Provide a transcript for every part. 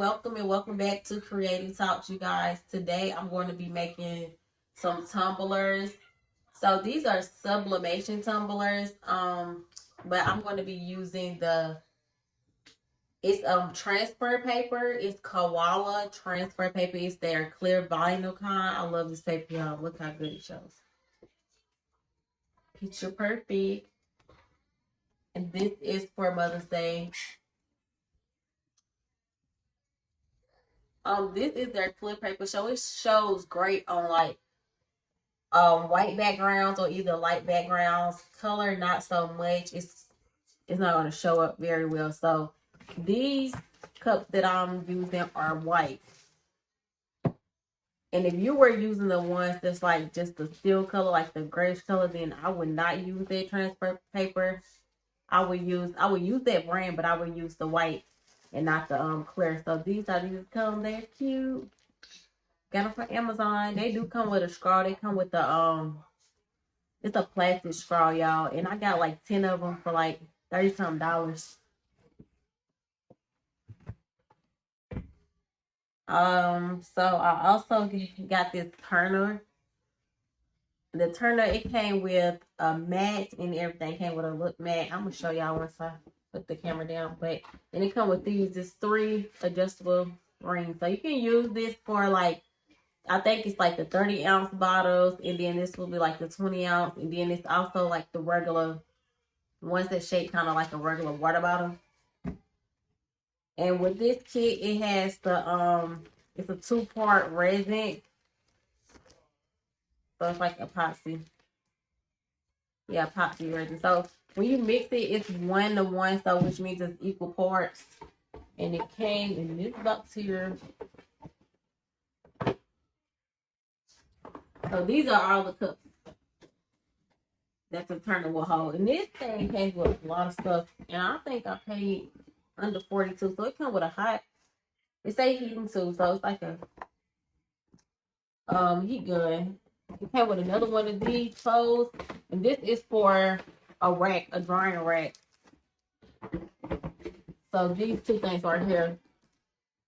welcome and welcome back to Creative Talks, you guys. Today I'm going to be making some tumblers. So these are sublimation tumblers. But I'm going to be using it's transfer paper. It's Koala transfer paper. It's their clear vinyl kind. I love this paper, y'all. Look how good it shows. Picture perfect. And this is for Mother's Day. This is their clear paper, so it shows great on like white backgrounds or either light backgrounds. Color not so much. It's not going to show up very well. So these cups that I'm using are white. And if you were using the ones that's like just the steel color, like the grayish color, then I would not use that transfer paper. I would use that brand, but I would use the white and not the clear. So these come, they're cute. Got them from Amazon. They do come with a straw. They come with the it's a plastic straw, y'all. And I got like 10 of them for like $30-something. So I also got this turner. The turner, it came with a mat and everything. It came with a look mat. I'm gonna show y'all once I put the camera down. But then it come with these. It's 3 adjustable rings. So you can use this for like, I think it's like the 30-ounce bottles, and then this will be like the 20-ounce, and then it's also like the regular ones that shape kind of like a regular water bottle. And with this kit, it has the it's a 2-part resin, so it's like epoxy. Yeah, epoxy resin. So when you mix it, it's 1-to-1, so which means it's equal parts. And it came in this box here. So these are all the cups that the turner will hold. And this thing came with a lot of stuff. And I think I paid under $42. So it comes with a hot, it say heating too. So it's like a heat gun. It came with another one of these clothes. And this is for a rack, a drying rack. So these 2 things right here.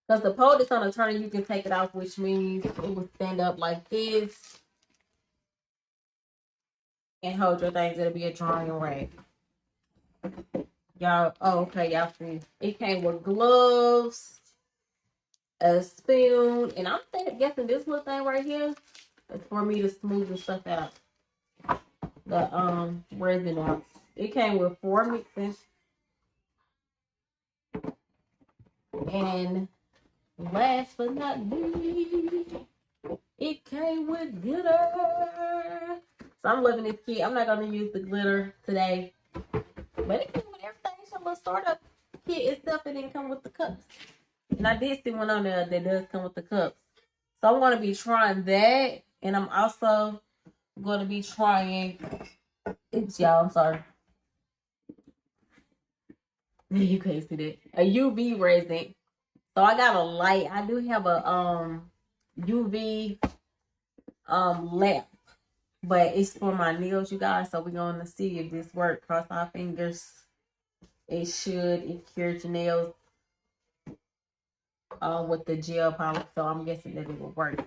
Because the pole that's on the turner, you can take it off, which means it will stand up like this and hold your things. It'll be a drying rack. Y'all, okay, y'all see. It came with gloves, a spoon, and I'm guessing this little thing right here is for me to smooth the stuff out. The resin out. It came with 4 mixers. And last but not least, it came with glitter. So I'm loving this kit. I'm not gonna use the glitter today, but it came with everything. It's a little startup kit itself. It didn't come with the cups. And I did see one on there that does come with the cups. So I'm gonna be trying that, and I'm also gonna be trying. Oops, y'all. I'm sorry. You can't see that. A UV resin. So I got a light. I do have a UV lamp, but it's for my nails, you guys. So we're gonna see if this works. Cross our fingers. It should. It cures your nails with the gel polish. So I'm guessing that it will work.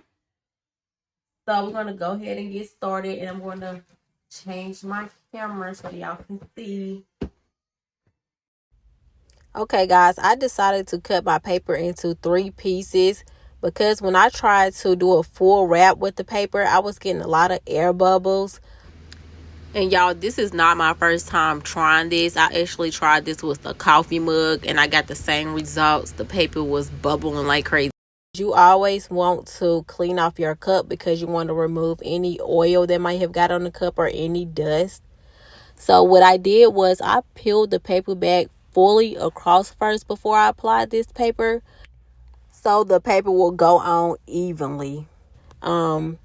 So we're gonna go ahead and get started, and I'm gonna change my camera so y'all can see. Okay, guys, I decided to cut my paper into 3 pieces because when I tried to do a full wrap with the paper, I was getting a lot of air bubbles. And y'all, this is not my first time trying this. I actually tried this with a coffee mug, and I got the same results. The paper was bubbling like crazy. You always want to clean off your cup because you want to remove any oil that might have got on the cup or any dust. So what I did was I peeled the paper back fully across first before I applied this paper, so the paper will go on evenly. And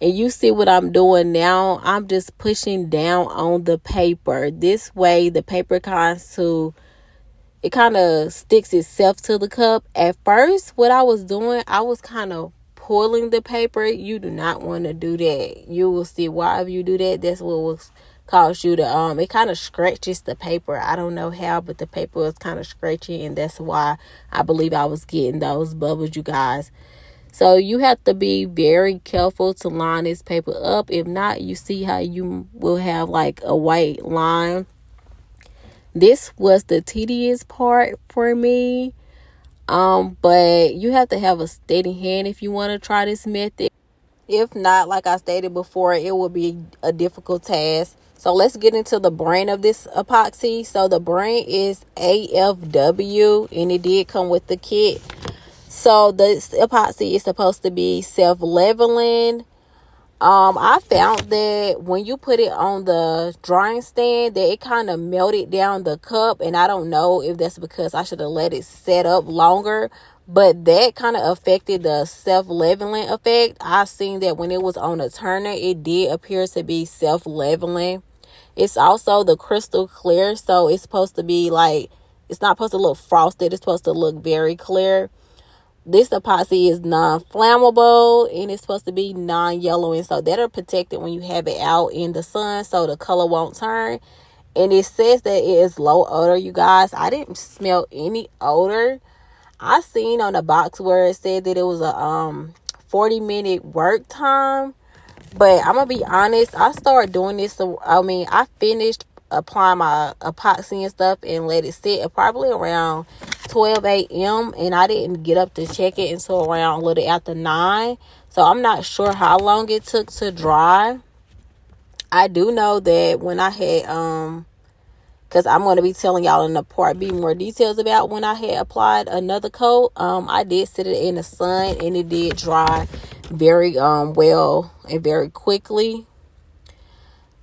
you see what I'm doing now. I'm just pushing down on the paper. This way the paper kind of sticks itself to the cup. At first, what I was doing, I was kind of pulling the paper. You do not want to do that. You will see why if you do that. That's what will cause you to it kind of scratches the paper. I don't know how, but the paper was kind of scratchy, and that's why I believe I was getting those bubbles, you guys. So you have to be very careful to line this paper up. If not, you see how you will have like a white line. This was the tedious part for me. But you have to have a steady hand if you want to try this method. If not, like I stated before, it will be a difficult task. So let's get into the brand of this epoxy. So the brand is AFW, and it did come with the kit. So this epoxy is supposed to be self-leveling. I found that when you put it on the drying stand, that it kind of melted down the cup, and I don't know if that's because I should have let it set up longer, but that kind of affected the self-leveling effect. I seen that when it was on a turner, it did appear to be self-leveling. It's also the crystal clear, so it's supposed to be like, it's not supposed to look frosted, it's supposed to look very clear. This epoxy is non-flammable, and it's supposed to be non-yellowing, so that'll protect it when you have it out in the sun so the color won't turn. And it says that it is low odor, you guys. I didn't smell any odor. I seen on the box where it said that it was a 40-minute work time, but I'm gonna be honest, I started doing this, so I finished applying my epoxy and stuff and let it sit at probably around 12 a.m. and I didn't get up to check it until around a little after 9. So I'm not sure how long it took to dry. I do know that when I had because I'm going to be telling y'all in the part B more details about when I had applied another coat. I did sit it in the sun, and it did dry very well and very quickly.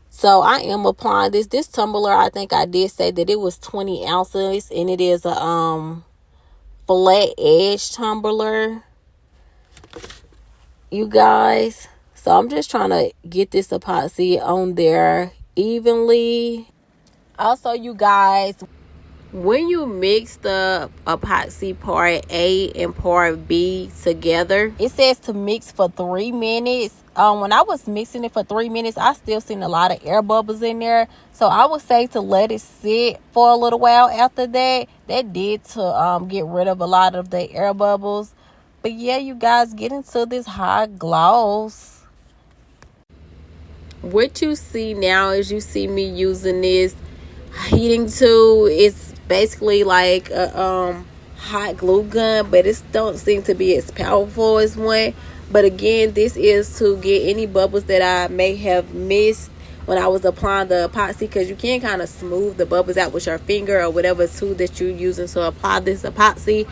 So I am applying this tumbler. I think I did say that it was 20 ounces, and it is a flat edge tumbler, you guys. So I'm just trying to get this epoxy on there evenly. Also, you guys, when you mix the epoxy part A and part B together, it says to mix for 3 minutes. When I was mixing it for 3 minutes, I still seen a lot of air bubbles in there. So I would say to let it sit for a little while after that. That did to get rid of a lot of the air bubbles. But yeah, you guys, get into this hot gloss. What you see now is you see me using this heating tool. It's basically like a hot glue gun, but it don't seem to be as powerful as one. But again, this is to get any bubbles that I may have missed when I was applying the epoxy, because you can kind of smooth the bubbles out with your finger or whatever tool that you're using to apply this epoxy.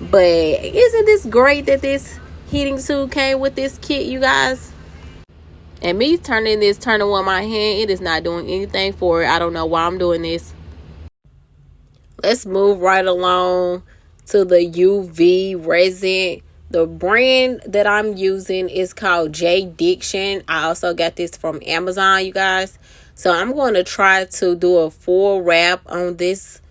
But isn't this great that this heating tool came with this kit, you guys? And me turning on my hand, it is not doing anything for it. I don't know why I'm doing this. Let's move right along to the UV Resin. The brand that I'm using is called J Diction. I also got this from Amazon, you guys. So I'm going to try to do a full wrap on this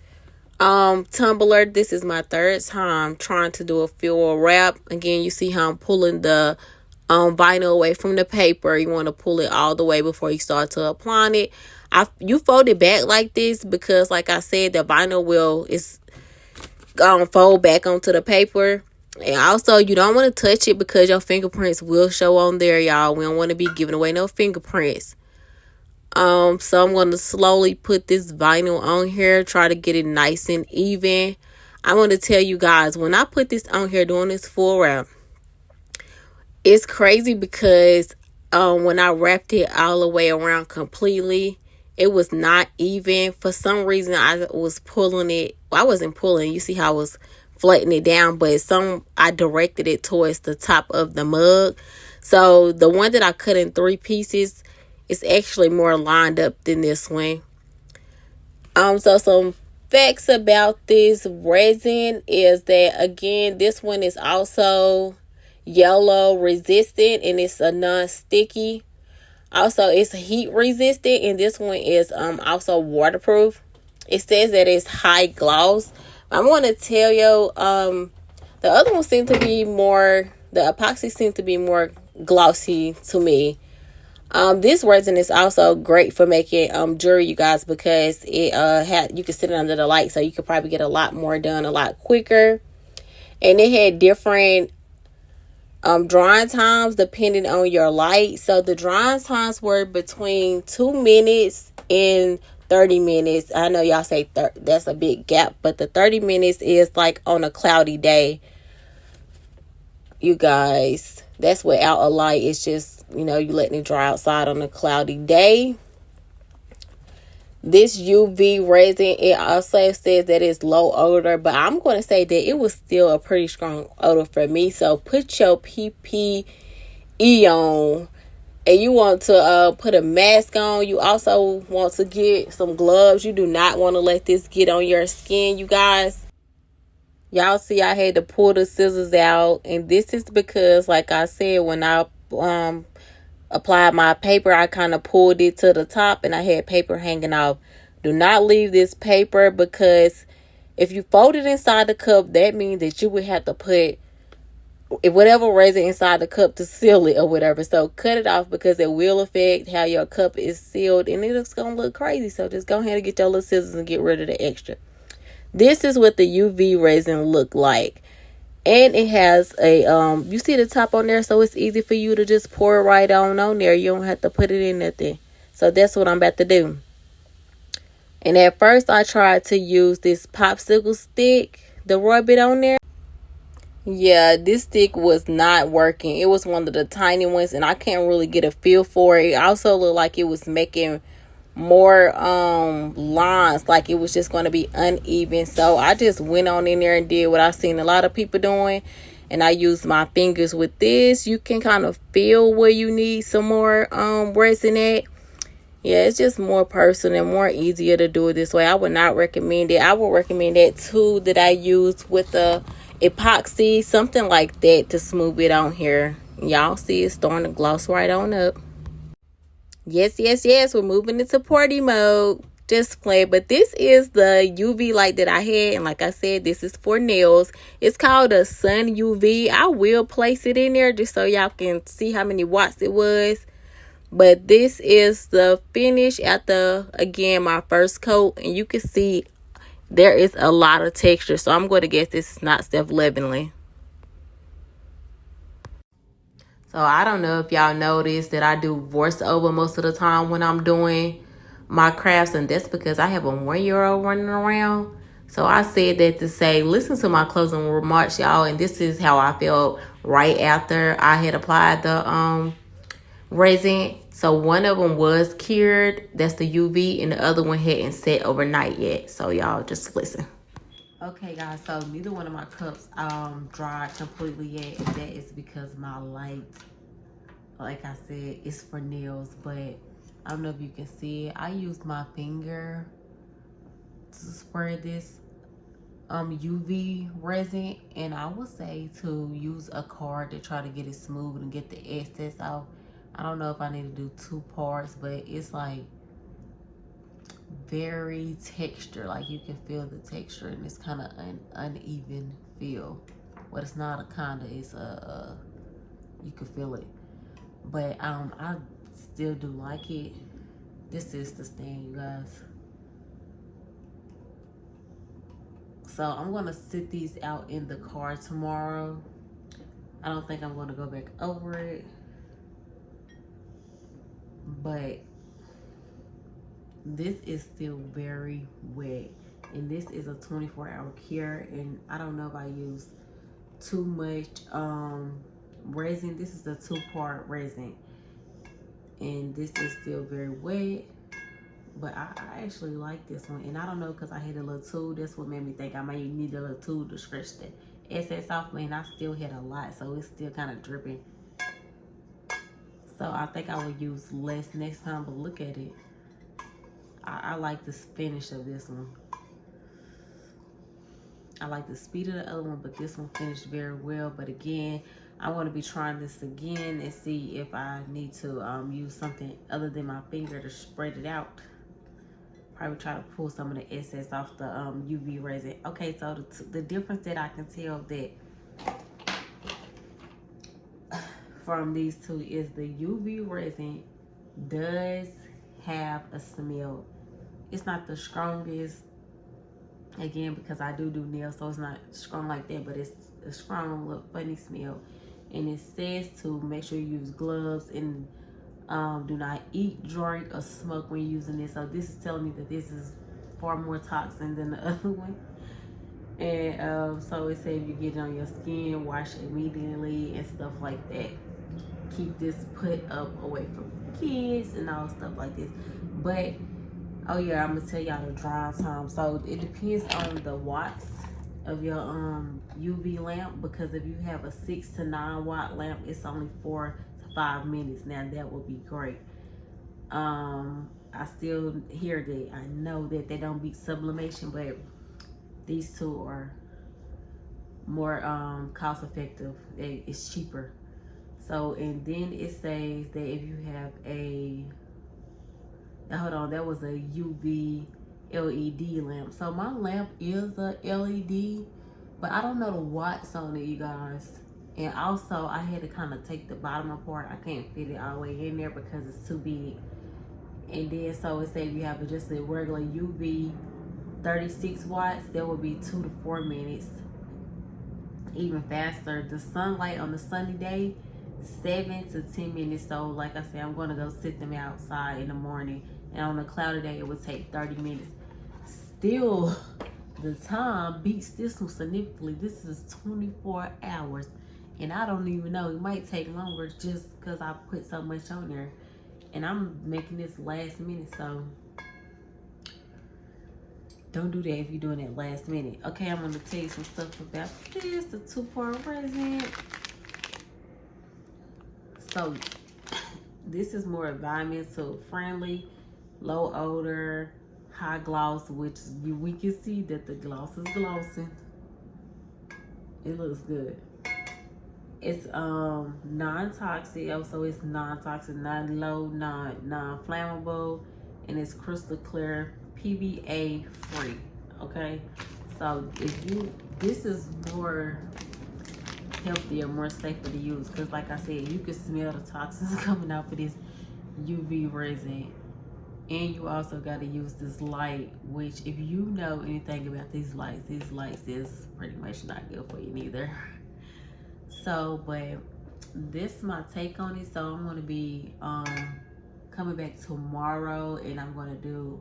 tumbler. This is my third time trying to do a full wrap. Again, you see how I'm pulling the vinyl away from the paper. You want to pull it all the way before you start to applying it. You fold it back like this because, like I said, the vinyl is fold back onto the paper. And also, you don't want to touch it because your fingerprints will show on there, y'all. We don't want to be giving away no fingerprints. So I'm going to slowly put this vinyl on here, try to get it nice and even. I'm going to tell you guys, when I put this on here doing this full wrap, it's crazy because when I wrapped it all the way around completely, it was not even. For some reason, I was pulling it. Well, I wasn't pulling. You see how I was flattening it down, but I directed it towards the top of the mug. So the one that I cut in 3 pieces is actually more lined up than this one. So some facts about this resin is that, again, this one is also yellow resistant, and it's a non-sticky. Also, it's heat resistant, and this one is also waterproof. It says that it's high gloss. I want to tell you, the other one seemed to be more, the epoxy seemed to be more glossy to me. This resin is also great for making jewelry, you guys, because it you can sit it under the light, so you could probably get a lot more done a lot quicker. And it had different drying times depending on your light. So the drying times were between 2 minutes and 30 minutes. I know y'all say that's a big gap, but the 30 minutes is like on a cloudy day, you guys. That's without a light. It's just, you letting it dry outside on a cloudy day. This UV resin, it also says that it's low odor, but I'm going to say that it was still a pretty strong odor for me. So put your PPE on, and you want to put a mask on. You also want to get some gloves. You do not want to let this get on your skin, you guys. Y'all see I had to pull the scissors out, and this is because, like I said, when I applied my paper, I kind of pulled it to the top and I had paper hanging off. Do not leave this paper, because if you fold it inside the cup, that means that you would have to put whatever resin inside the cup to seal it or whatever. So cut it off, because it will affect how your cup is sealed and it's going to look crazy. So just go ahead and get your little scissors and get rid of the extra. This is what the UV resin look like. And it has a, you see the top on there, so it's easy for you to just pour it right on there. You don't have to put it in nothing. So that's what I'm about to do. And at first, I tried to use this popsicle stick to rub it on there. Yeah, this stick was not working. It was one of the tiny ones, and I can't really get a feel for it. It also looked like it was making more lines, like it was just going to be uneven. So I just went on in there and did what I've seen a lot of people doing, and I used my fingers with this. You can kind of feel where you need some more resin at. Yeah, it's just more personal and more easier to do it this way. I would not recommend it. I would recommend that tool that I use with the epoxy, something like that, to smooth it on here. Y'all see it's starting to gloss right on up. Yes, we're moving into party mode. Just play. But this is the UV light that I had, and like I said, this is for nails. It's called a Sun UV. I will place it in there just so y'all can see how many watts it was. But this is the finish after, again, my first coat, and you can see there is a lot of texture. So I'm going to guess this is not self-leveling. So I don't know if y'all noticed that I do voiceover most of the time when I'm doing my crafts, and that's because I have a 1-year-old running around. So I said that to say, listen to my closing remarks, y'all, and this is how I felt right after I had applied the resin. So one of them was cured, that's the UV, and the other one hadn't set overnight yet. So y'all just listen. Okay, guys, so neither one of my cups dried completely yet, and that is because my light, like I said, is for nails. But I don't know if you can see it. I used my finger to spray this UV resin, and I would say to use a card to try to get it smooth and get the excess off. I don't know if I need to do 2 parts, but it's like very texture, like you can feel the texture, and it's kind of an uneven feel. But it's not a kind of, it's a you can feel it. But I still do like it. This is the stand, you guys. So I'm gonna sit these out in the car tomorrow. I don't think I'm gonna go back over it, but this is still very wet, and this is a 24-hour cure. And I don't know if I used too much resin. This is a 2-part resin, and this is still very wet, but I actually like this one. And I don't know, because I had a little tool, that's what made me think I might need a little tool to stretch the excess off me, and I still had a lot, so it's still kind of dripping. So I think I will use less next time. But look at it. I like the finish of this one. I like the speed of the other one, but this one finished very well. But again, I want to be trying this again and see if I need to use something other than my finger to spread it out. Probably try to pull some of the excess off the UV resin. Okay, so the difference that I can tell that from these two is the UV resin does have a smell. It's not the strongest, again, because I do nails, so it's not strong like that, but it's a strong little funny smell. And it says to make sure you use gloves and do not eat, drink, or smoke when using this. So this is telling me that this is far more toxin than the other one. And so it says if you get it on your skin, wash it immediately and stuff like that. Keep this put up away from kids and all stuff like this. But oh yeah, I'm gonna tell y'all the dry time. So it depends on the watts of your UV lamp, because if you have a 6 to 9 watt lamp, it's only 4 to 5 minutes. Now that would be great. I still hear that. I know that they don't beat sublimation, but these two are more cost effective. It's cheaper. So, and then it says that if you have a, hold on, that was a UV LED lamp. So my lamp is a LED, but I don't know the watts on it, you guys. And also I had to kind of take the bottom apart. I can't fit it all the way in there because it's too big. And then so it says you have just a regular UV 36 watts, that would be 2 to 4 minutes. Even faster. The sunlight on the sunny day, 7 to 10 minutes. So like I said, I'm going to go sit them outside in the morning, and on a cloudy day it would take 30 minutes. Still, the time beats this one significantly. This is 24 hours, and I don't even know, it might take longer just because I put so much on there, and I'm making this last minute. So don't do that if you're doing it last minute. Okay, I'm gonna tell you some stuff about this, the 2-part resin. So this is more environmental friendly, low odor, high gloss, which we can see that the gloss is glossing. It looks good. It's non-toxic, so it's non-toxic, non-low, non-flammable, and it's crystal clear, PVA free. Okay, so if you, this is more healthier, more safer to use, because like I said, you can smell the toxins coming out of this UV resin. And you also got to use this light, which if you know anything about these lights is pretty much not good for you neither. So, but this is my take on it. So I'm going to be coming back tomorrow, and I'm going to do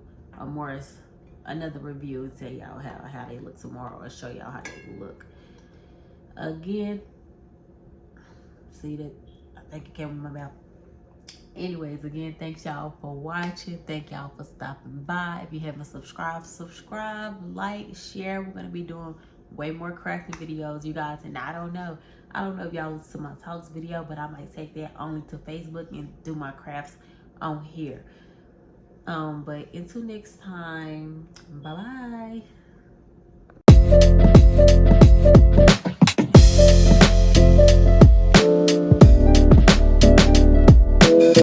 another review and tell y'all how they look tomorrow, or show y'all how they look. Again, see that, I think it came in my mouth. Anyways, again, thanks y'all for watching. Thank y'all for stopping by. If you haven't subscribed, subscribe, like, share. We're going to be doing way more crafting videos, you guys. And I don't know if y'all listen to my talks video, but I might take that only to Facebook and do my crafts on here. But until next time, bye bye.